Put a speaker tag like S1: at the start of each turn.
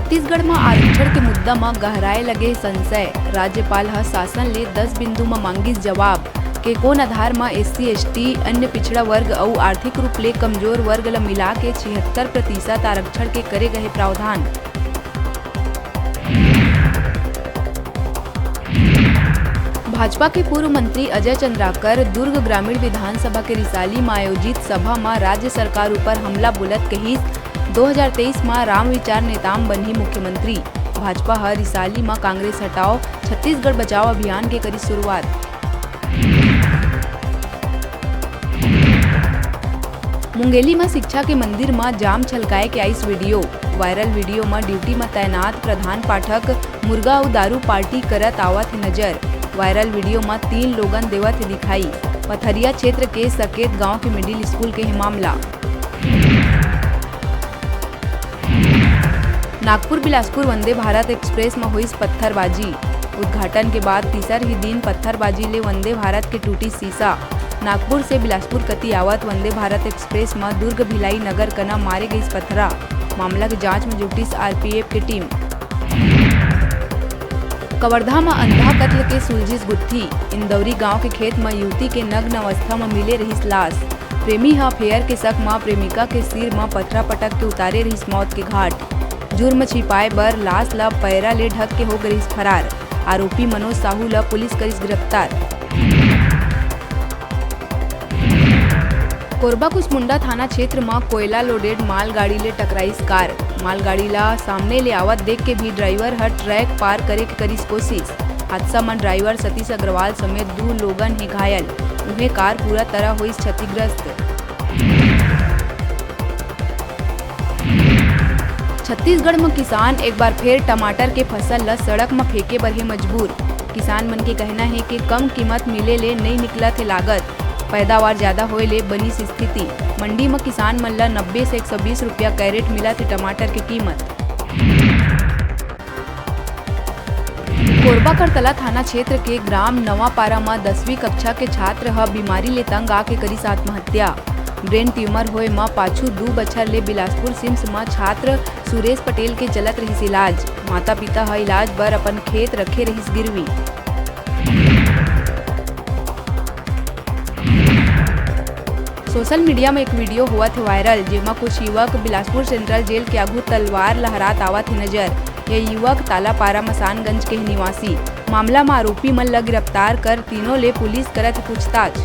S1: छत्तीसगढ़ में आरक्षण के मुद्दा में गहराए लगे संशय। राज्यपाल ह शासन ले 10 बिंदु में मांगिस जवाब के कोन आधार में SC ST अन्य पिछड़ा वर्ग और आर्थिक रूप ले कमजोर वर्ग ला मिला के 76% आरक्षण के करे गए प्रावधान। भाजपा के पूर्व मंत्री अजय चंद्राकर दुर्ग ग्रामीण विधानसभा के रिसाली में आयोजित सभा में राज्य सरकार ऊपर हमला बोलत कहिस 2023 में राम विचार नेताम बनी मुख्यमंत्री। भाजपा ह रिसाली में कांग्रेस हटाओ छत्तीसगढ़ बचाओ अभियान के करी शुरुआत। मुंगेली में शिक्षा के मंदिर में जाम छलकाए के आइस वीडियो। वायरल वीडियो में ड्यूटी में तैनात प्रधान पाठक मुर्गा और दारू पार्टी करत आवत नजर। वायरल वीडियो में 3 लोगन देवत दिखाई। पथरिया क्षेत्र के सकेत गांव के मिडिल स्कूल के मामला। नागपुर बिलासपुर वंदे भारत एक्सप्रेस में हुई पत्थरबाजी। उद्घाटन के बाद तीसर ही दिन पत्थरबाजी ले वंदे भारत के टूटी शीशा। नागपुर से बिलासपुर कती आवत वंदे भारत एक्सप्रेस में दुर्ग भिलाई नगर कना मारे गई पत्थरा। मामला की जांच में जुटी RPF की टीम। कवर्धा में अंधा कत्ल के सुलझिस गुत्थी। इंदौरी गांव के खेत में युवती के नग्न अवस्था में मिले रहिस लाश। प्रेमी ह फेयर के शक में प्रेमिका के सिर में पथरा पटक के उतारे रहिस मौत के घाट। जुर्म छिपाए बर लाश ला पैरा ले ढक के हो गई फरार। आरोपी मनोज साहू ला पुलिस करिस गिरफ्तार। कोरबा कुसमुंडा थाना क्षेत्र में कोयला लोडेड मालगाड़ी ले टकराइस कार। मालगाड़ी ला सामने ले आवत देख के भी ड्राइवर हर ट्रैक पार करे के करिस कोशिश। हादसा में ड्राइवर सतीश अग्रवाल समेत 2 लोगन ही घायल। उन्हें कार पूरा तरह हुई क्षतिग्रस्त। छत्तीसगढ़ में किसान एक बार फिर टमाटर के फसल ला सड़क में फेंके बर हे मजबूर। किसान मन के कहना है कि कम कीमत मिले ले नहीं निकला थे लागत। पैदावार ज्यादा होए ले बनी स्थिति। मंडी में किसान मन ला 90 से 120 रुपया कैरेट मिला थे टमाटर की कीमत। कोरबा करतला थाना क्षेत्र के ग्राम नवापारा में 10वीं कक्षा के छात्र ह बीमारी ले तंग आके करिस आत्महत्या। ब्रेन ट्यूमर होए में पाछू 2 बछर ले बिलासपुर सिम्स में छात्र सुरेश पटेल के चलत रहिस इलाज। माता पिता ह इलाज बर अपन खेत रखे रहिस गिरवी। सोशल मीडिया में एक वीडियो हुआ थे वायरल, जिसमें कुछ युवक बिलासपुर सेंट्रल जेल के आगू तलवार लहरात आवत ही नजर। ये युवक तालापारा मसानगंज के निवासी। मामला में आरोपी मन ला गिरफ्तार कर तीनों ले पुलिस करत पूछताछ।